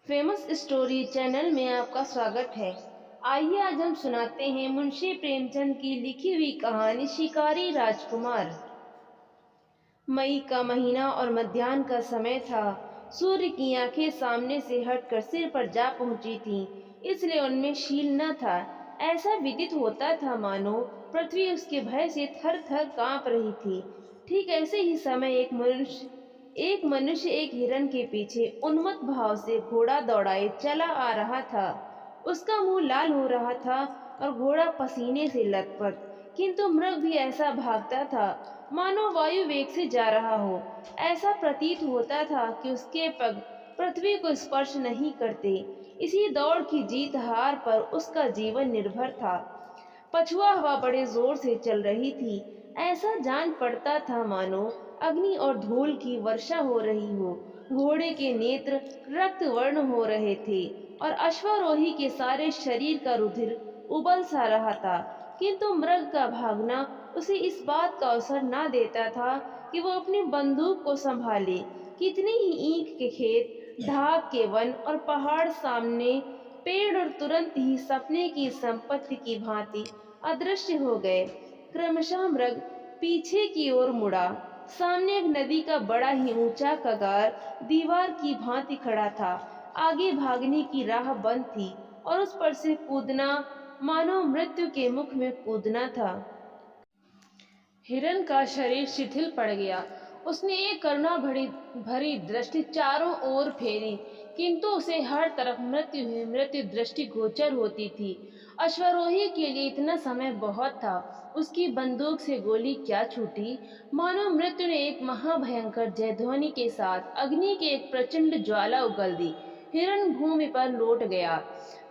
Famous story channel में आपका स्वागत है। आइए आज हम सुनाते हैं मुंशी प्रेमचंद की लिखी हुई कहानी शिकारी राजकुमार। मई का महीना और मध्याह्न का समय था। सूर्य की आंखें सामने से हटकर सिर पर जा पहुंची थीं, इसलिए उनमें शील न था। ऐसा विदित होता था मानो पृथ्वी उसके भय से थर थर कांप रही थी। ठीक ऐसे ही समय एक मनुष्य एक हिरन के पीछे उन्मत्त भाव से घोड़ा दौड़ाए चला आ रहा था। उसका मुंह लाल हो रहा था और घोड़ा पसीने से लथपथ, किंतु मृग भी ऐसा भागता था मानो वायु वेग से जा रहा हो। ऐसा प्रतीत होता था कि उसके पग पृथ्वी को स्पर्श नहीं करते। इसी दौड़ की जीत हार पर उसका जीवन निर्भर था। पछुआ हवा बड़े जोर से चल रही थी। ऐसा जान पड़ता था मानो अग्नि और धूल की वर्षा हो रही हो। घोड़े के नेत्र रक्त वर्ण हो रहे थे और अश्वारोही के सारे शरीर का रुधिर उबल सा रहा था, किंतु मृग का भागना उसे इस बात का अवसर ना देता था कि वो अपनी बंदूक को संभाले। कितने ही ईंख के खेत, ढाक के वन और पहाड़ सामने, पेड़ और तुरंत ही सपने की संपत्ति की भांति अदृश्य हो गए। क्रमशः मृग पीछे की ओर मुड़ा। सामने एक नदी का बड़ा ही ऊंचा कगार दीवार की भांति खड़ा था। आगे भागने की राह बंद थी और उस पर से कूदना मानो मृत्यु के मुख में कूदना था। हिरन का शरीर शिथिल पड़ गया। उसने एक करुणा भरी भरी दृष्टि चारों ओर फेरी, किंतु उसे हर तरफ मृत्यु ही मृत्यु दृष्टि गोचर होती थी। अश्वारोही के लिए इतना समय बहुत था। उसकी बंदूक से गोली क्या छूटी, मानो मृत्यु ने एक महाभयंकर जयध्वनि के साथ अग्नि की एक प्रचंड ज्वाला उगल दी। हिरन भूमि पर लौट गया।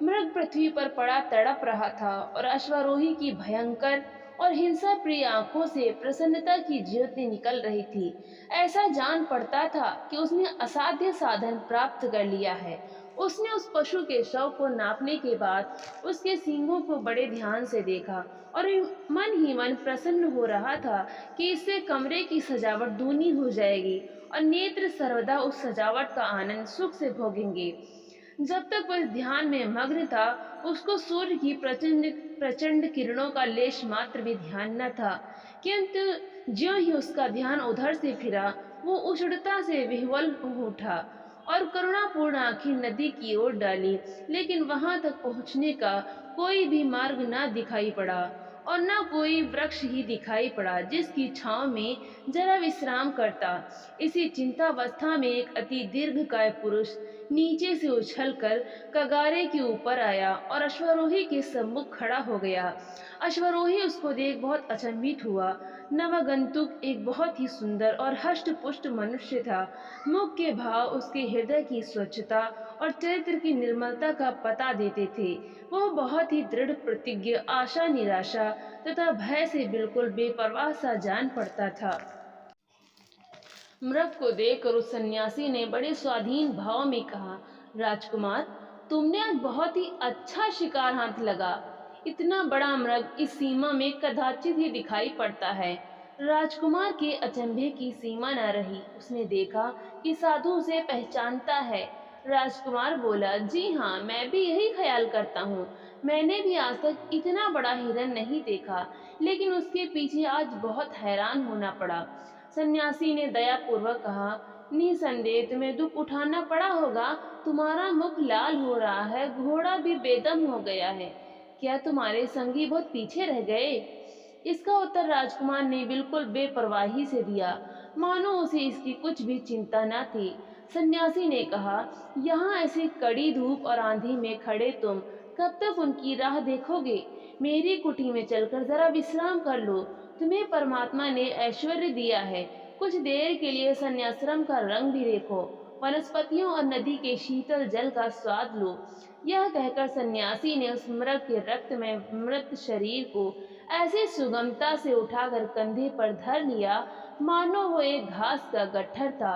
मृग पृथ्वी पर पड़ा तड़प रहा था और अश्वारोही की भयंकर और हिंसा प्रिय आंखों से प्रसन्नता की ज्योति निकल रही थी। ऐसा जान पड़ता था कि उसने असाध्य साधन प्राप्त कर लिया है। उसने उस पशु के शव को नापने के बाद उसके सींगों को बड़े ध्यान से देखा और मन ही मन प्रसन्न हो रहा था कि इससे कमरे की सजावट दूनी हो जाएगी और नेत्र सर्वदा उस सजावट का आनंद सुख से भोगेंगे। जब तक वह इस ध्यान में मग्न था, उसको सूर्य की प्रचंड प्रचंड किरणों का लेश मात्र भी ध्यान न था, किंतु ज्यों ही उसका ध्यान उधर से फिरा, वो उष्णता से विह्वल हो उठा और करुणापूर्ण आंखें नदी की ओर डाली, लेकिन वहां तक पहुंचने का कोई भी मार्ग न दिखाई पड़ा और न कोई वृक्ष ही दिखाई पड़ा जिसकी छांव में जरा विश्राम करता। इसी चिंतावस्था में एक अति दीर्घकाय पुरुष नीचे से उछलकर कगारे के ऊपर आया और अश्वारोही के सम्मुख खड़ा हो गया। अश्वारोही उसको देख बहुत अचंभित हुआ। नवागंतुक एक बहुत ही सुंदर और हष्ट पुष्ट मनुष्य था। मुख के भाव उसके हृदय की स्वच्छता और चरित्र की निर्मलता का पता देते थे। वह बहुत ही दृढ़ प्रतिज्ञ, आशा निराशा तथा भय से बिल्कुल बेपरवाह सा जान पड़ता था। मृग को देखकर उस सन्यासी ने बड़े स्वाधीन भाव में कहा, राजकुमार, तुमने आज बहुत ही अच्छा शिकार हाथ लगा। इतना बड़ा मृग इस सीमा में कदाचित ही दिखाई पड़ता है। राजकुमार के अचंभे की सीमा न रही। उसने देखा कि साधु उसे पहचानता है। राजकुमार बोला, जी हाँ, मैं भी यही ख्याल करता हूँ। मैंने भी आज तक इतना बड़ा हिरन नहीं देखा, लेकिन उसके पीछे आज बहुत हैरान होना पड़ा। सन्यासी ने दयापूर्वक कहा, निसंदेह तुम्हें दुख उठाना पड़ा होगा। तुम्हारा मुख लाल हो रहा है, घोड़ा भी बेदम हो गया है। क्या तुम्हारे संगी बहुत पीछे रह गए? इसका उत्तर राजकुमार ने बिल्कुल बेपरवाही से दिया, मानो उसे इसकी कुछ भी चिंता न थी। सन्यासी ने कहा, यहाँ ऐसी कड़ी धूप और आंधी में खड़े तुम कब तक उनकी राह देखोगे? मेरी कुटी में चलकर जरा विश्राम कर लो। तुम्हें परमात्मा ने ऐश्वर्य दिया है। कुछ देर के लिए संन्याश्रम का रंग भी देखो, वनस्पतियों और नदी के शीतल जल का स्वाद लो। यह कहकर सन्यासी ने उस मृग के रक्त में मृत शरीर को ऐसी सुगमता से उठाकर कंधे पर धर लिया मानो वो एक घास का गट्ठर था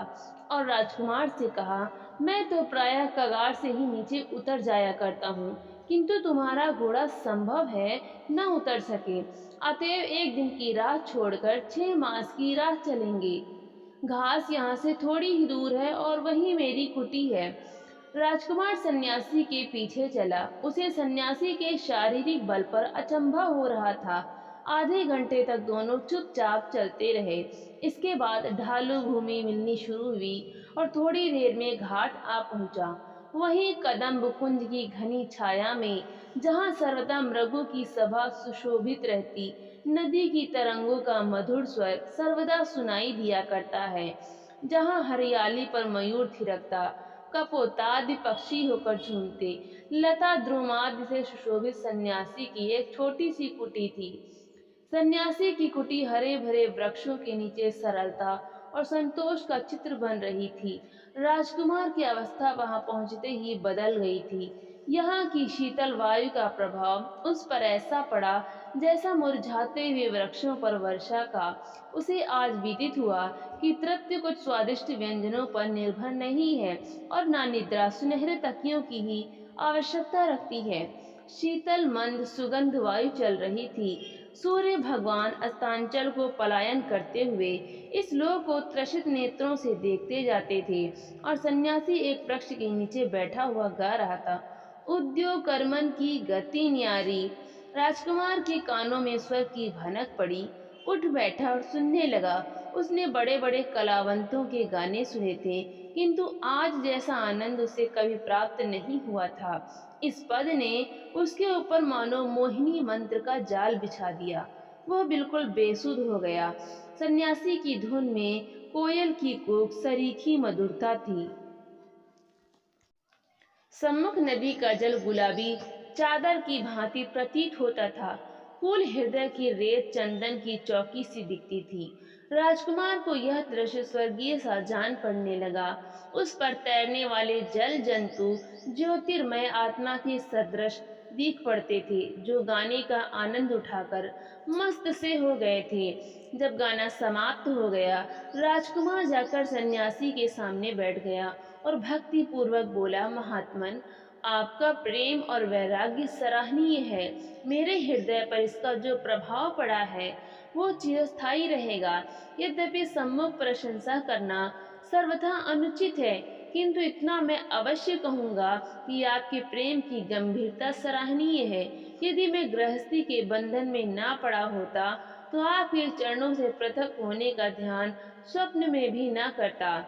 और राजकुमार से कहा, मैं तो प्रायः कगार से ही नीचे उतर जाया करता हूँ, किंतु तुम्हारा घोड़ा संभव है न उतर सके। अतएव एक दिन की राह छोड़कर 6 मास की राह चलेंगे। घास यहाँ से थोड़ी ही दूर है और वही मेरी कुटी है। राजकुमार सन्यासी के पीछे चला। उसे सन्यासी के शारीरिक बल पर अचंभा हो रहा था। आधे घंटे तक दोनों चुपचाप चलते रहे। इसके बाद ढालू भूमि मिलनी शुरू हुई और थोड़ी देर में घाट आ पहुंचा। वहीं कदम्ब कुंज की घनी छाया में, जहां सर्वदा मृगों की सभा सुशोभित रहती, नदी की तरंगों का मधुर स्वर सर्वदा सुनाई दिया करता है, जहां हरियाली पर मयूर थिरकता, कपोतादि पक्षी होकर झूमते, लता द्रुमादि से सुशोभित सन्यासी की एक छोटी सी कुटी थी। सन्यासी की कुटी हरे भरे वृक्षों के नीचे सरलता और संतोष का चित्र बन रही थी। राजकुमार की अवस्था वहां पहुंचते ही बदल गई थी। यहाँ की शीतल वायु का प्रभाव उस पर ऐसा पड़ा जैसा मुरझाते हुए वृक्षों पर वर्षा का। उसे आज विदित हुआ कि तृप्ति कुछ स्वादिष्ट व्यंजनों पर निर्भर नहीं है और ना निद्रा सुनहरे तकियों की ही आवश्यकता रखती है। शीतल मंद सुगंध वायु चल रही थी। सूर्य भगवान अस्तांचल को पलायन करते हुए इस लोक को त्रसित नेत्रों से देखते जाते थे और सन्यासी एक वृक्ष के नीचे बैठा हुआ गा रहा था, उद्योग कर्मन की गति न्यारी। राजकुमार के कानों में स्वर की भनक पड़ी। उठ बैठा और सुनने लगा। उसने बड़े बड़े कलावंतों के गाने सुने थे, किंतु आज जैसा आनंद उसे कभी प्राप्त नहीं हुआ था। इस पद ने उसके ऊपर मानो मोहिनी मंत्र का जाल बिछा दिया। वह बिल्कुल बेसुध हो गया। सन्यासी की धुन में कोयल की कूक सरीखी मधुरता थी। सम्मुख नदी का जल गुलाबी चादर की भांति प्रतीत होता था। फूल हृदय की रेत चंदन की चौकी सी दिखती थी। राजकुमार को यह दृश्य स्वर्गीय सा जान पड़ने लगा। उस पर तैरने वाले जल जंतु ज्योतिर्मय आत्मा के सदृश दिख पड़ते थे, जो गाने का आनंद उठाकर मस्त से हो गए थे। जब गाना समाप्त हो गया, राजकुमार जाकर सन्यासी के सामने बैठ गया और भक्ति पूर्वक बोला, महात्मन, आपका प्रेम और वैराग्य सराहनीय है। मेरे हृदय पर इसका जो प्रभाव पड़ा है वो चिरस्थायी रहेगा। यद्यपि सम्मुख प्रशंसा करना सर्वथा अनुचित है, किंतु इतना मैं अवश्य कहूँगा कि आपके प्रेम की गंभीरता सराहनीय है। यदि मैं गृहस्थी के बंधन में ना पड़ा होता तो आपके चरणों से पृथक होने का ध्यान स्वप्न में भी ना करता।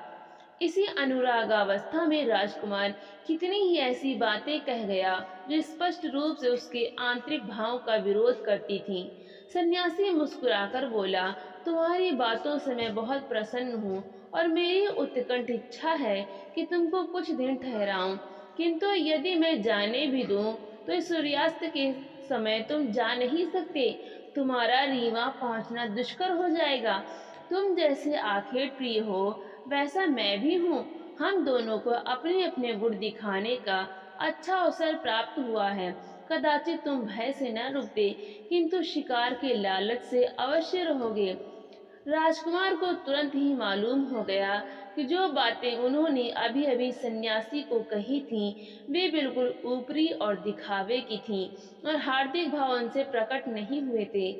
इसी अनुरागावस्था में राजकुमार कितनी ही ऐसी बातें कह गया जो स्पष्ट रूप से उसके आंतरिक भाव का विरोध करती थीं। सन्यासी मुस्कुराकर बोला, तुम्हारी बातों से मैं बहुत प्रसन्न हूँ और मेरी उत्कंठ इच्छा है कि तुमको कुछ दिन ठहराऊं, किंतु यदि मैं जाने भी दूं तो इस सूर्यास्त के समय तुम जा नहीं सकते। तुम्हारा रीवा पहुंचना दुष्कर हो जाएगा। तुम जैसे आखेट प्रिय हो वैसा मैं भी हूँ। हम दोनों को अपने अपने गुण दिखाने का अच्छा अवसर प्राप्त हुआ है। कदाचित तुम भय से न रुकते, किंतु शिकार के लालच से अवश्य रहोगे। राजकुमार को तुरंत ही मालूम हो गया कि जो बातें उन्होंने अभी अभी सन्यासी को कही थीं, वे बिल्कुल ऊपरी और दिखावे की थीं और हार्दिक भाव उनसे प्रकट नहीं हुए थे।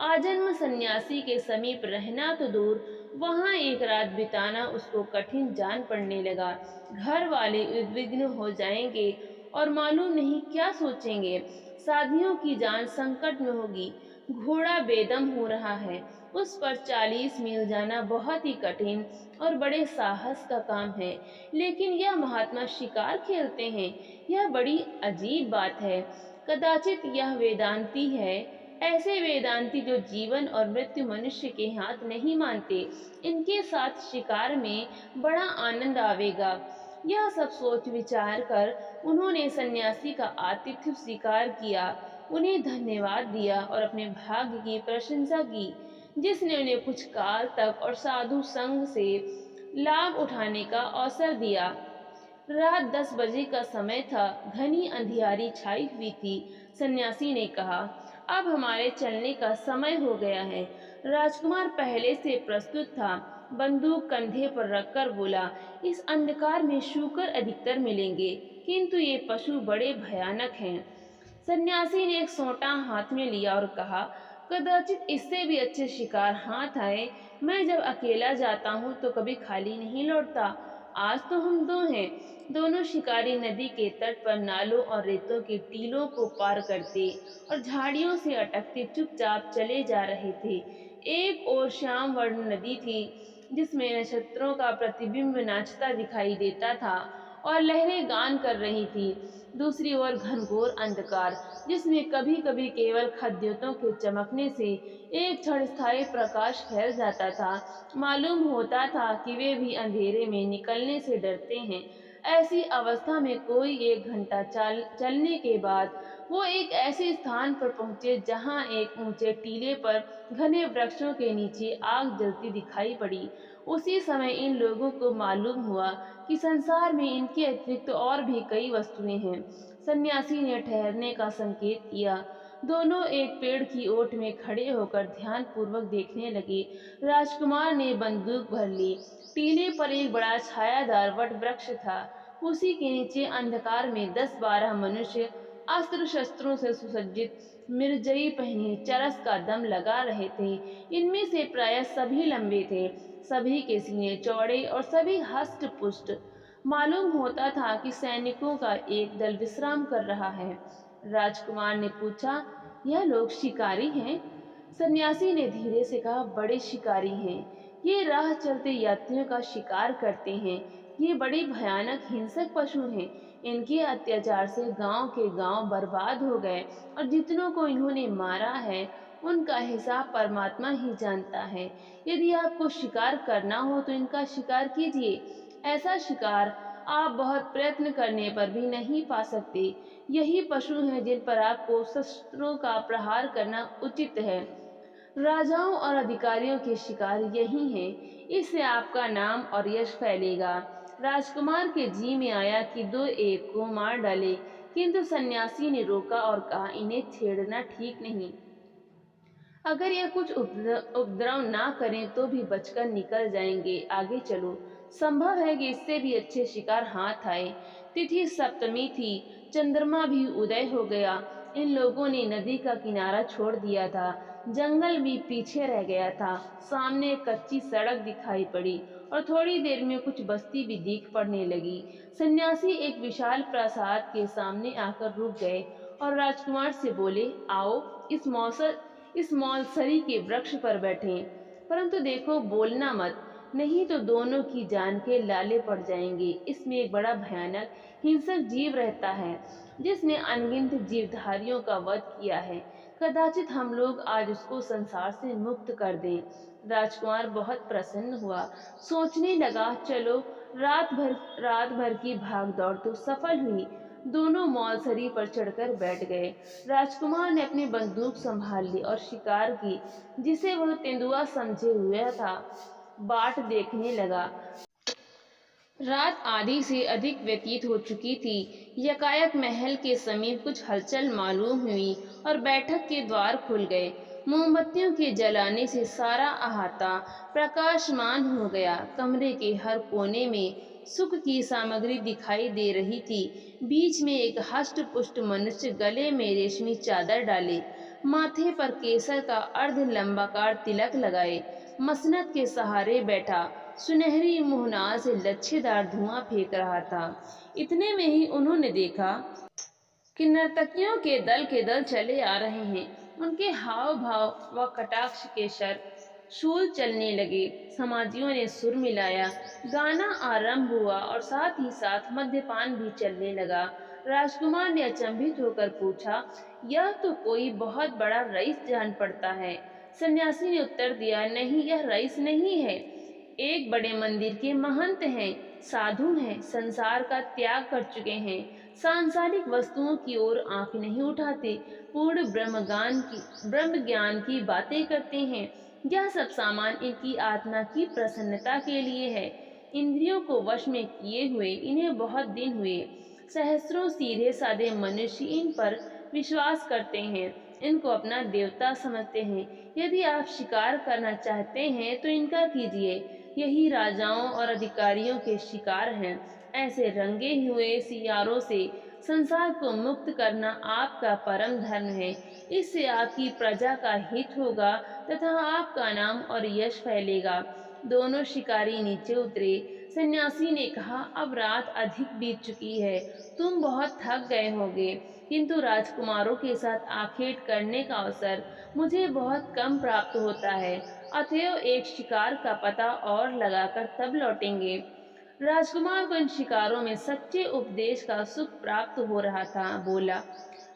आजन्म सन्यासी के समीप रहना तो दूर, वहां एक रात बिताना उसको कठिन जान पड़ने लगा। घर वाले उद्विग्न हो जाएंगे और मालूम नहीं क्या सोचेंगे। साधियों की जान संकट में होगी। घोड़ा बेदम हो रहा है, उस पर 40 मील जाना बहुत ही कठिन और बड़े साहस का काम है। लेकिन यह महात्मा शिकार खेलते हैं, यह बड़ी अजीब बात है। कदाचित यह वेदांती है, ऐसे वेदांती जो जीवन और मृत्यु मनुष्य के हाथ नहीं मानते। इनके साथ शिकार में बड़ा आनंद आवेगा। यह सब सोच विचार कर उन्होंने सन्यासी का आतिथ्य स्वीकार किया, उन्हें धन्यवाद दिया और अपने भाग्य की प्रशंसा की, जिसने उन्हें कुछ काल तक और साधु संग से लाभ उठाने का अवसर दिया। रात 10 बजे का समय था। घनी अंधियारी छाई हुई थी। सन्यासी ने कहा, अब हमारे चलने का समय हो गया है। राजकुमार पहले से प्रस्तुत था। बंदूक कंधे पर रखकर बोला, इस अंधकार में शूकर अधिकतर मिलेंगे, किंतु ये पशु बड़े भयानक हैं। सन्यासी ने एक सोंटा हाथ में लिया और कहा, कदाचित इससे भी अच्छे शिकार हाथ आए। मैं जब अकेला जाता हूँ तो कभी खाली नहीं लौटता। आज तो हम दो हैं। दोनों शिकारी नदी के तट पर नालों और रेतों के टीलों को पार करते और झाड़ियों से अटकते चुपचाप चले जा रहे थे। एक और श्याम वर्ण नदी थी जिसमें नक्षत्रों का प्रतिबिंब नाचता दिखाई देता था और लहरें गान कर रही थी। दूसरी ओर घनघोर अंधकार जिसमें कभी कभी केवल खद्योतों के चमकने से एक क्षण स्थायी प्रकाश फैल जाता था। मालूम होता था कि वे भी अंधेरे में निकलने से डरते हैं। ऐसी अवस्था में कोई 1 घंटा चलने के बाद वो एक ऐसे स्थान पर पहुंचे जहां एक ऊंचे टीले पर घने वृक्षों के नीचे आग जलती दिखाई पड़ी। उसी समय इन लोगों को मालूम हुआ कि संसार में इनके अतिरिक्त और भी कई वस्तुएं हैं। सन्यासी ने ठहरने का संकेत किया। दोनों एक पेड़ की ओट में खड़े होकर ध्यान पूर्वक देखने लगे। राजकुमार ने बंदूक भर ली। टीले पर एक बड़ा छायादार वट वृक्ष था। उसी के नीचे अंधकार में 10-12 मनुष्य अस्त्र शस्त्रों से सुसज्जित मिर्जई पहने चरस का दम लगा रहे थे। इनमें से प्राय सभी लंबे थे, सभी के सीने चौड़े और सभी हष्ट पुष्ट। मालूम होता था कि सैनिकों का एक दल विश्राम कर रहा है। राजकुमार ने पूछा, यह लोग शिकारी हैं? सन्यासी ने धीरे से कहा, बड़े शिकारी हैं। ये राह चलते यात्रियों का शिकार करते हैं। ये बड़े भयानक हिंसक पशु हैं। इनके अत्याचार से गांव के गांव बर्बाद हो गए और जितनों को इन्होंने मारा है उनका हिसाब परमात्मा ही जानता है। यदि आपको शिकार करना हो तो इनका शिकार कीजिए। ऐसा शिकार आप बहुत प्रयत्न करने पर भी नहीं पा सकते। यही पशु हैं जिन पर आपको शस्त्रों का प्रहार करना उचित है। राजाओं और अधिकारियों के शिकार यही हैं। इससे आपका नाम और यश फैलेगा। राजकुमार के जी में आया कि दो एक को मार डाले, किंतु सन्यासी ने रोका और कहा, इन्हें छेड़ना ठीक नहीं। अगर यह कुछ उपद्रव ना करें तो भी बचकर निकल जाएंगे। आगे चलो, संभव है कि इससे भी अच्छे शिकार हाथ आए। तिथि सप्तमी थी, चंद्रमा भी उदय हो गया। इन लोगों ने नदी का किनारा छोड़ दिया था। जंगल भी पीछे रह गया था। सामने एक कच्ची सड़क दिखाई पड़ी और थोड़ी देर में कुछ बस्ती भी दिख पड़ने लगी। सन्यासी एक विशाल प्रासाद के सामने आकर रुक गए और राजकुमार से बोले, आओ इस मौलसरी के वृक्ष पर बैठें, परंतु देखो बोलना मत, नहीं तो दोनों की जान के लाले पड़ जाएंगे। इसमें एक बड़ा भयानक हिंसक जीव रहता है जिसने अनगिनत जीवधारियों का वध किया है। कदाचित हम लोग आज उसको संसार से मुक्त कर दें। राजकुमार बहुत प्रसन्न हुआ। सोचने लगा, चलो रात भर की भागदौड़ तो सफल हुई। दोनों मौलसरी पर चढ़कर बैठ गए। राजकुमार ने अपनी बंदूक संभाल ली और शिकार की जिसे वह तेंदुआ समझे हुए था बाट देखने लगा। रात आधी से अधिक व्यतीत हो चुकी थी। यकायक महल के समीप कुछ हलचल मालूम हुई और बैठक के द्वार खुल गए। मोमबत्तियों के जलाने से सारा अहाता प्रकाशमान हो गया। कमरे के हर कोने में सुख की सामग्री दिखाई दे रही थी। बीच में एक हष्ट पुष्ट मनुष्य गले में रेशमी चादर डाले, माथे पर केसर का अर्ध लंबाकार तिलक लगाए, मसनद के सहारे बैठा सुनहरी मुहनार से लच्छेदार धुआं फेंक रहा था। इतने में ही उन्होंने देखा कि नर्तकियों के दल चले आ रहे हैं। उनके हाव भाव व कटाक्ष के शूल चलने लगे। समाजियों ने सुर मिलाया, गाना आरंभ हुआ और साथ ही साथ मद्यपान भी चलने लगा। राजकुमार ने अचंभित होकर पूछा, यह तो कोई बहुत बड़ा रईस जान पड़ता है। सन्यासी ने उत्तर दिया, नहीं, यह रईस नहीं है, एक बड़े मंदिर के महंत हैं, साधु हैं, संसार का त्याग कर चुके हैं, सांसारिक वस्तुओं की ओर आंख नहीं उठाते, पूर्ण ब्रह्म ज्ञान की बातें करते हैं। यह सब सामान इनकी आत्मा की प्रसन्नता के लिए है। इंद्रियों को वश में किए हुए इन्हें बहुत दिन हुए। सहस्रों सीधे साधे मनुष्य इन पर विश्वास करते हैं, इनको अपना देवता समझते हैं। यदि आप शिकार करना चाहते हैं तो इनका कीजिए। यही राजाओं और अधिकारियों के शिकार हैं। ऐसे रंगे हुए सियारों से संसार को मुक्त करना आपका परम धर्म है। इससे आपकी प्रजा का हित होगा तथा आपका नाम और यश फैलेगा। दोनों शिकारी नीचे उतरे। सन्यासी ने कहा, अब रात अधिक बीत चुकी है, तुम बहुत थक गए होगे, किंतु राजकुमारों के साथ आखेट करने का अवसर मुझे बहुत कम प्राप्त होता है, अतएव एक शिकार का पता और लगाकर तब लौटेंगे। राजकुमार को इन शिकारों में सच्चे उपदेश का सुख प्राप्त हो रहा था। बोला,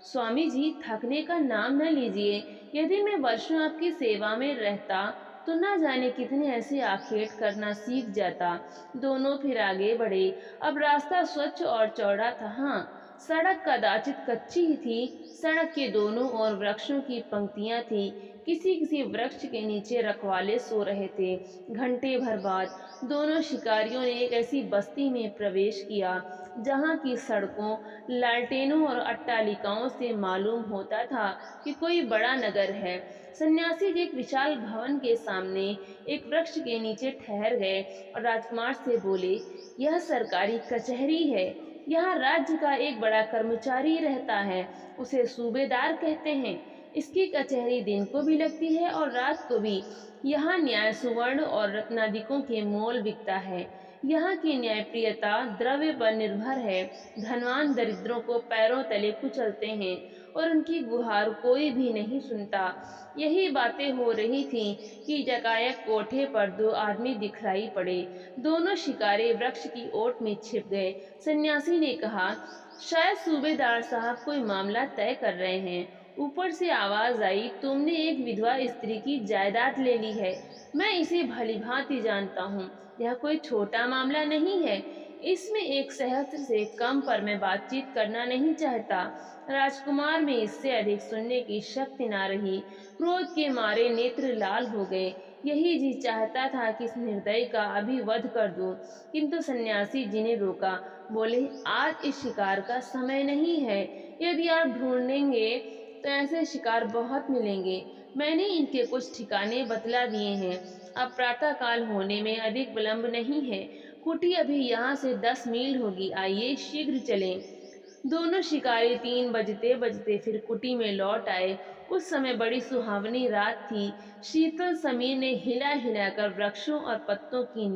स्वामी जी, थकने का नाम न लीजिए। यदि मैं वर्षों आपकी सेवा में रहता तो न जाने कितने ऐसे आखेट करना सीख जाता। दोनों फिर आगे बढ़े। अब रास्ता स्वच्छ और चौड़ा था। हाँ, सड़क कदाचित कच्ची ही थी। सड़क के दोनों ओर वृक्षों की पंक्तियां थी। किसी किसी वृक्ष के नीचे रखवाले सो रहे थे। घंटे भर बाद दोनों शिकारियों ने एक ऐसी बस्ती में प्रवेश किया जहाँ की सड़कों, लालटेनों और अट्टालिकाओं से मालूम होता था कि कोई बड़ा नगर है। सन्यासी जी एक विशाल भवन के सामने एक वृक्ष के नीचे ठहर गए और राजकुमार से बोले, यह सरकारी कचहरी है। यहाँ राज्य का एक बड़ा कर्मचारी रहता है, उसे सूबेदार कहते हैं। इसकी कचहरी दिन को भी लगती है और रात को भी। यहाँ न्याय सुवर्ण और रत्नादिकों के मोल बिकता है। यहाँ की न्यायप्रियता द्रव्य पर निर्भर है। धनवान दरिद्रों को पैरों तले कुचलते हैं और उनकी गुहार कोई भी नहीं सुनता। यही बातें हो रही थीं कि यकायक कोठे पर दो आदमी दिखलाई पड़े। दोनों शिकारी वृक्ष की ओट में छिप गए। सन्यासी ने कहा, शायद सूबेदार साहब कोई मामला तय कर रहे हैं। ऊपर से आवाज आई, तुमने एक विधवा स्त्री की जायदाद ले ली है। मैं इसे भलीभांति जानता हूँ। यह कोई छोटा मामला नहीं है। इसमें एक सहस्त्र से कम पर मैं बातचीत करना नहीं चाहता। राजकुमार में इससे अधिक सुनने की शक्ति न रही। क्रोध के मारे नेत्र लाल हो गए। यही जी चाहता था कि इस निर्दयी का अभी वध कर दूं, किंतु सन्यासी जी ने रोका। बोले, आज इस शिकार का समय नहीं है। यदि आप ढूंढेंगे तो ऐसे शिकार बहुत मिलेंगे। मैंने इनके कुछ ठिकाने बतला दिए हैं। अब प्रातः काल होने में अधिक विलंब नहीं है। कुटी अभी यहाँ से 10 मील होगी। आइए शीघ्र चलें। दोनों शिकारी 3 बजते बजते फिर कुटी में लौट आए। उस समय बड़ी सुहावनी रात थी। शीतल समीर ने हिला हिलाकर वृक्षों और पत्तों की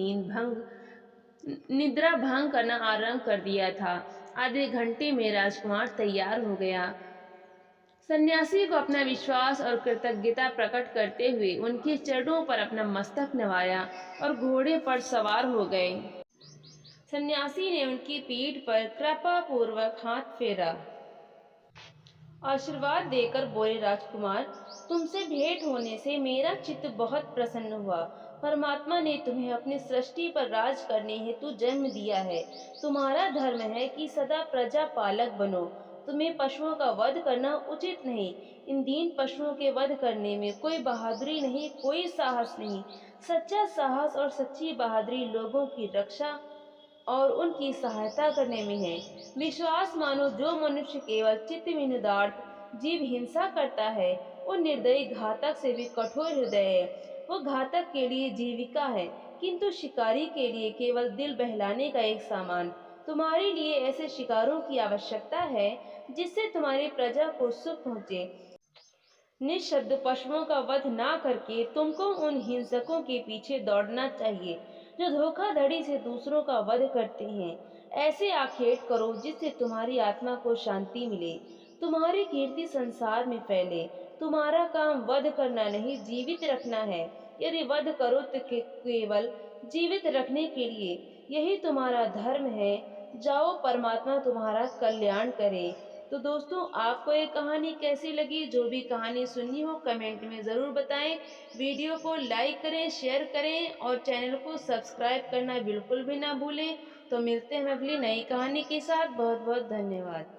निद्रा भंग करना आरंभ कर दिया था। आधे घंटे में राजकुमार तैयार हो गया। सन्यासी को अपना विश्वास और कृतज्ञता प्रकट करते हुए उनके चरणों पर अपना मस्तक नवाया और घोड़े पर सवार हो गए। सन्यासी ने उनकी पीठ पर कृपा पूर्वक हाथ फेरा। आशीर्वाद देकर बोले, राजकुमार, तुमसे भेंट होने से मेरा चित्त बहुत प्रसन्न हुआ। परमात्मा ने तुम्हें अपनी सृष्टि पर राज करने हेतु जन्म दिया है। तुम्हारा धर्म है कि सदा प्रजा पालक बनो। तुम्हें पशुओं का वध करना उचित नहीं। इन दीन पशुओं के वध करने में कोई बहादुरी नहीं, कोई साहस नहीं। सच्चा साहस और सच्ची बहादुरी लोगों की रक्षा और उनकी सहायता करने में है। विश्वास मानो, जो मनुष्य केवल चित्त विनोदार्थ जीव हिंसा करता है, वो निर्दयी घातक से भी कठोर हृदय है। वो घातक के लिए जीविका है, किंतु शिकारी के लिए केवल दिल बहलाने का एक सामान। तुम्हारे लिए ऐसे शिकारों की आवश्यकता है जिससे तुम्हारी प्रजा को सुख पहुँचे। निःशब्द पशुओं का वध ना करके तुमको उन हिंसकों के पीछे दौड़ना चाहिए जो धोखाधड़ी से दूसरों का वध करते हैं। ऐसे आखेट करो जिससे तुम्हारी आत्मा को शांति मिले, तुम्हारी कीर्ति संसार में फैले। तुम्हारा काम वध करना नहीं, जीवित रखना है। यदि वध करो तो केवल जीवित रखने के लिए, यही तुम्हारा धर्म है। जाओ, परमात्मा तुम्हारा कल्याण करे। तो दोस्तों, आपको ये कहानी कैसी लगी? जो भी कहानी सुनी हो कमेंट में ज़रूर बताएं। वीडियो को लाइक करें, शेयर करें और चैनल को सब्सक्राइब करना बिल्कुल भी ना भूलें। तो मिलते हैं अगली नई कहानी के साथ। बहुत बहुत धन्यवाद।